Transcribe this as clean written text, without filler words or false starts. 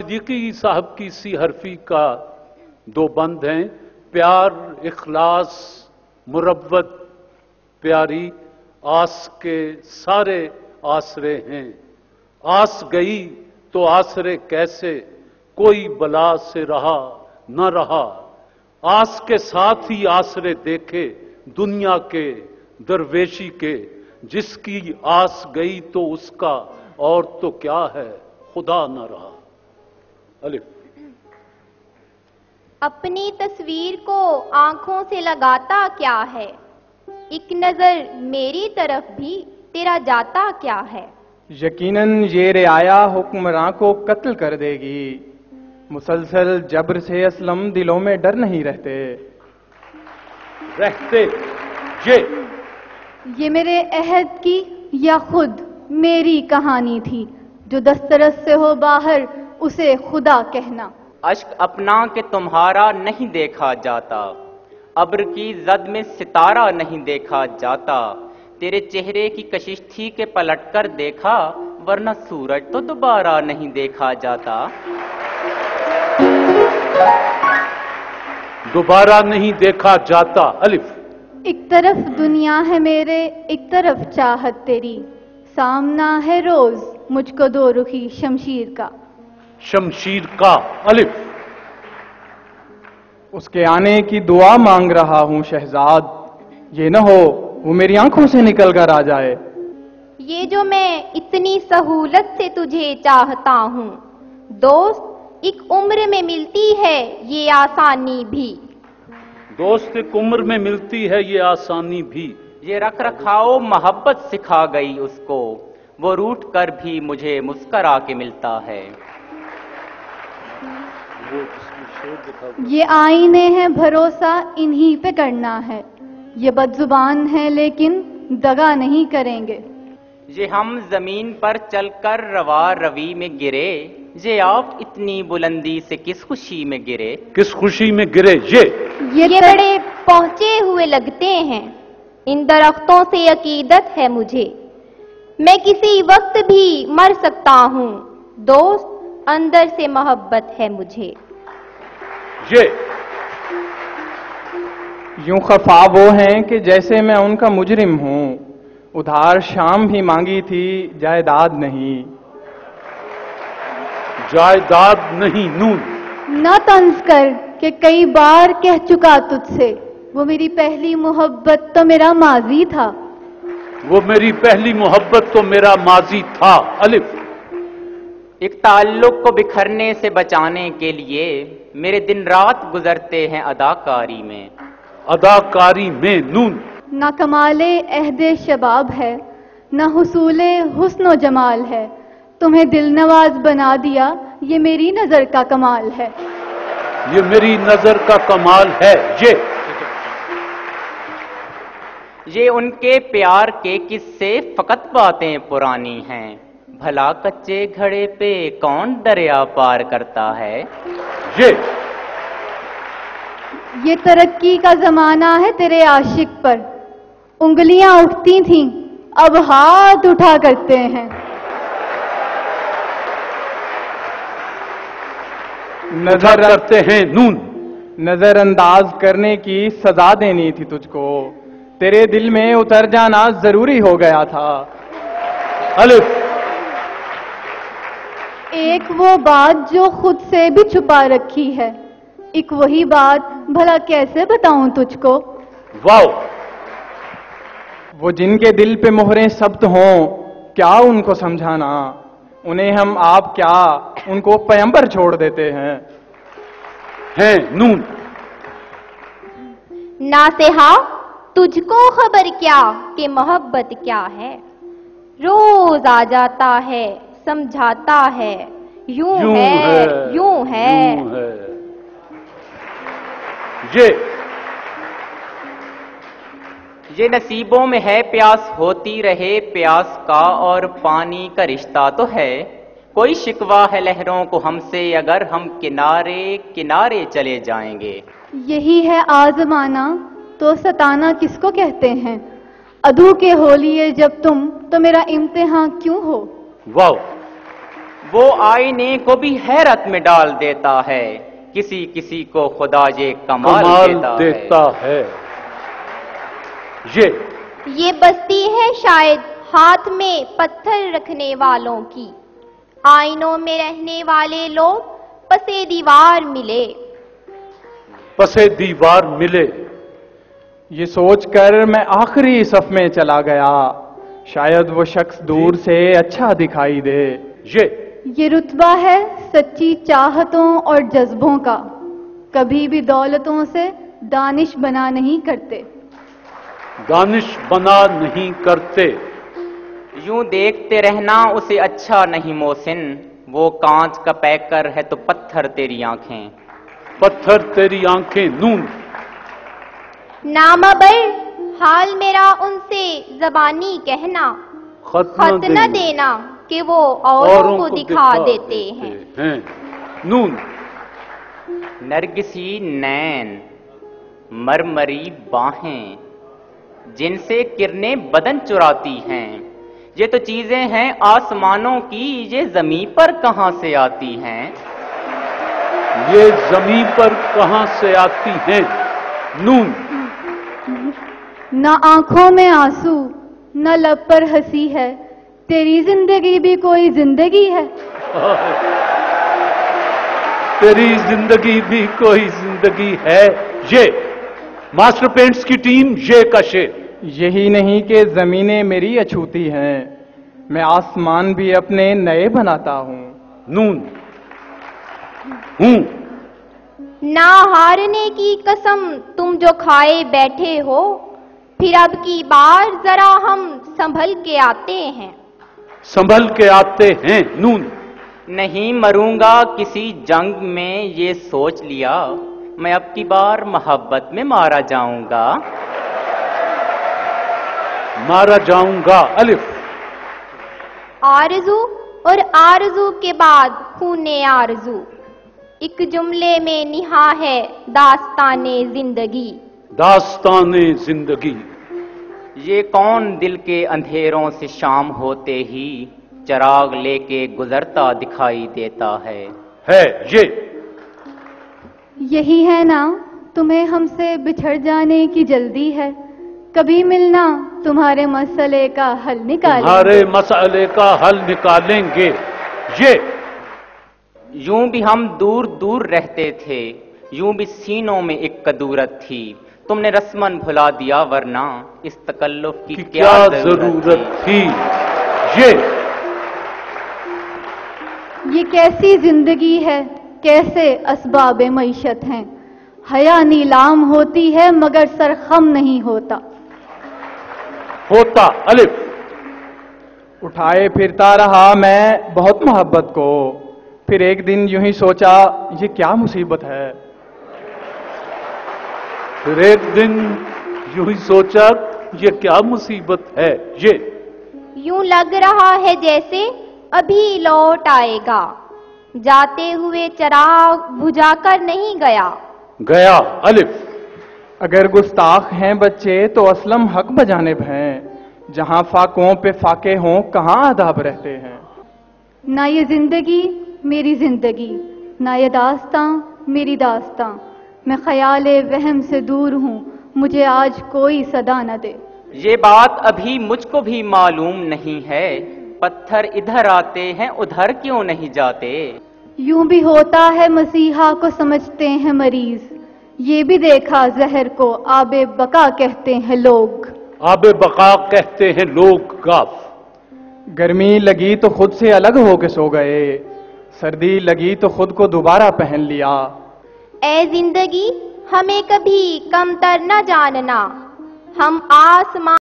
सिद्दीकी साहब की सी हरफी का दो बंद हैं। प्यार इखलास मुरब्बत प्यारी आस के सारे आसरे हैं। आस गई तो आसरे कैसे, कोई बला से रहा न रहा। आस के साथ ही आसरे देखे दुनिया के दरवेशी के। जिसकी आस गई तो उसका और तो क्या है, खुदा न रहा। अलिफ। अपनी तस्वीर को आंखों से लगाता क्या है, एक नजर मेरी तरफ भी तेरा जाता क्या है। यकीनन ये रियाया हुक्मरां को कत्ल कर देगी। मुसलसल जबर से असलम दिलों में डर नहीं रहते। ये मेरे अहद की या खुद मेरी कहानी थी। जो दस्तरस से हो बाहर उसे खुदा कहना। अश्क अपना के तुम्हारा नहीं देखा जाता, अब्र की जद में सितारा नहीं देखा जाता। तेरे चेहरे की कशिश थी कि पलट कर देखा, वरना सूरज तो दोबारा नहीं देखा जाता। दोबारा नहीं देखा जाता। अलिफ। एक तरफ दुनिया है मेरे, एक तरफ चाहत तेरी। सामना है रोज मुझको दो रुखी शमशीर का। शमशीर का। अलिफ। उसके आने की दुआ मांग रहा हूं शहजाद। ये न हो वो मेरी आंखों से निकल कर आ जाए। ये जो मैं इतनी सहूलत से तुझे चाहता हूँ दोस्त, एक उम्र में मिलती है ये आसानी भी। दोस्त एक उम्र में मिलती है ये आसानी भी। ये रख रखाओ मोहब्बत सिखा गई उसको, वो रूठ कर भी मुझे मुस्करा के मिलता है। ये आईने हैं भरोसा इन्हीं पे करना है। ये बदजुबान है लेकिन दगा नहीं करेंगे। ये हम जमीन पर चलकर रवा रवी में गिरे, ये आप इतनी बुलंदी से किस खुशी में गिरे। किस खुशी में गिरे। ये बड़े पहुंचे हुए लगते हैं, इन दरख्तों से अकीदत है मुझे। मैं किसी वक्त भी मर सकता हूँ दोस्त, अंदर से मोहब्बत है मुझे। यूं खफा वो हैं कि जैसे मैं उनका मुजरिम हूं। उधार शाम भी मांगी थी, जायदाद नहीं। जायदाद नहीं। नून। न तंज कर कि कई बार कह चुका तुझसे, वो मेरी पहली मोहब्बत तो मेरा माजी था। वो मेरी पहली मोहब्बत तो मेरा माजी था। अलिफ। एक ताल्लुक को बिखरने से बचाने के लिए मेरे दिन रात गुजरते हैं अदाकारी में। अदाकारी में। नून। ना कमाले अहदे शबाब है, ना हुसूले हुस्न जमाल है। तुम्हें दिल नवाज बना दिया ये मेरी नजर का कमाल है। ये मेरी नजर का कमाल है। ये उनके प्यार के किस्से फकत बातें पुरानी हैं। भला कच्चे घड़े पे कौन दरिया पार करता है। ये तरक्की का जमाना है तेरे आशिक पर। उंगलियां उठती थीं अब हाथ उठा करते हैं। नजर करते हैं। नून। नजरअंदाज करने की सजा देनी थी तुझको, तेरे दिल में उतर जाना जरूरी हो गया था। अलिफ। एक वो बात जो खुद से भी छुपा रखी है, एक वही बात भला कैसे बताऊं तुझको। वाओ। वो जिनके दिल पे मोहरें सब्त हों, क्या उनको समझाना। उन्हें हम आप क्या उनको पैगंबर छोड़ देते हैं। नून। नासेहा तुझको खबर क्या कि मोहब्बत क्या है। रोज आ जाता है समझाता है, यूं है यूं है। ये नसीबों में है प्यास होती रहे प्यास का, और पानी का रिश्ता तो है। कोई शिकवा है लहरों को हमसे अगर हम किनारे किनारे चले जाएंगे। यही है आजमाना तो सताना किसको कहते हैं। अधू के हो लिए जब तुम तो मेरा इम्तिहान क्यों हो। वाह। وہ آئینے کو بھی حیرت میں ڈال دیتا ہے، کسی کسی کو خدا یہ کمال دیتا ہے۔ یہ بستی ہے شاید ہاتھ میں پتھر رکھنے والوں کی، آئینوں میں رہنے والے لوگ پسے دیوار ملے، پسے دیوار ملے۔ یہ سوچ کر میں آخری صف میں چلا گیا، شاید وہ شخص دور سے اچھا دکھائی دے۔ یہ رتبہ ہے سچی چاہتوں اور جذبوں کا، کبھی بھی دولتوں سے دانش بنا نہیں کرتے، دانش بنا نہیں کرتے۔ یوں دیکھتے رہنا اسے اچھا نہیں محسن، وہ کانچ کا پیکر ہے تو پتھر تیری آنکھیں، پتھر تیری آنکھیں۔ نون نامبر حال میرا ان سے زبانی کہنا، خط نہ دینا کہ وہ اوروں کو دکھا دیتے ہیں۔ نون نرگسی نین، مرمری باہیں، جن سے کرنیں بدن چراتی ہیں، یہ تو چیزیں ہیں آسمانوں کی، یہ زمین پر کہاں سے آتی ہیں؟ یہ زمین پر کہاں سے آتی ہیں؟ نون نہ آنکھوں میں آنسو نہ لب پر ہنسی ہے، تیری زندگی بھی کوئی زندگی ہے، تیری زندگی بھی کوئی زندگی ہے۔ یہ ماسٹر پینٹس کی ٹیم یہ کا شعر۔ یہی نہیں کہ زمینیں میری اچھوتی ہیں، میں آسمان بھی اپنے نئے بناتا ہوں۔ نون ہوں نہ ہارنے کی قسم تم جو کھائے بیٹھے ہو، پھر اب کی بار ذرا ہم سنبھل کے آتے ہیں، سنبھل کے آتے ہیں۔ نون نہیں مروں گا کسی جنگ میں، یہ سوچ لیا میں اب کی بار محبت میں مارا جاؤں گا، مارا جاؤں گا۔ الف آرزو اور آرزو کے بعد خون آرزو، ایک جملے میں نہا ہے داستان زندگی، داستان زندگی۔ یہ کون دل کے اندھیروں سے شام ہوتے ہی چراغ لے کے گزرتا دکھائی دیتا ہے؟ یہی ہے نا تمہیں ہم سے بچھڑ جانے کی جلدی ہے، کبھی ملنا تمہارے مسئلے کا حل نکالیں گے، تمہارے مسئلے کا حل نکالیں گے۔ یہ یوں بھی ہم دور دور رہتے تھے، یوں بھی سینوں میں ایک کدورت تھی، تم نے رسمن بھلا دیا ورنہ اس تکلف کی کیا ضرورت تھی؟ یہ کیسی زندگی ہے، کیسے اسباب معیشت ہیں، حیا نیلام ہوتی ہے مگر سرخم نہیں ہوتا، ہوتا۔ الف اٹھائے پھرتا رہا میں بہت محبت کو، پھر ایک دن یوں ہی سوچا یہ کیا مصیبت ہے، پھر ایک دن یوں ہی سوچا یہ کیا مصیبت ہے۔ یہ یوں لگ رہا ہے جیسے ابھی لوٹ آئے گا، جاتے ہوئے چراغ بجھا کر نہیں گیا، گیا۔ الف اگر گستاخ ہیں بچے تو اسلم حق بجانب ہیں، جہاں فاقوں پہ فاقے ہوں کہاں آداب رہتے ہیں، نہ یہ زندگی میری زندگی، نہ یہ داستاں میری داستاں، میں خیال وہم سے دور ہوں، مجھے آج کوئی صدا نہ دے۔ یہ بات ابھی مجھ کو بھی معلوم نہیں ہے، پتھر ادھر آتے ہیں ادھر کیوں نہیں جاتے؟ یوں بھی ہوتا ہے مسیحا کو سمجھتے ہیں مریض، یہ بھی دیکھا زہر کو آب بقا کہتے ہیں لوگ، آب بقا کہتے ہیں لوگ۔ گاف گرمی لگی تو خود سے الگ ہو کے سو گئے، سردی لگی تو خود کو دوبارہ پہن لیا، اے زندگی ہمیں کبھی کم تر نہ جاننا، ہم آسمان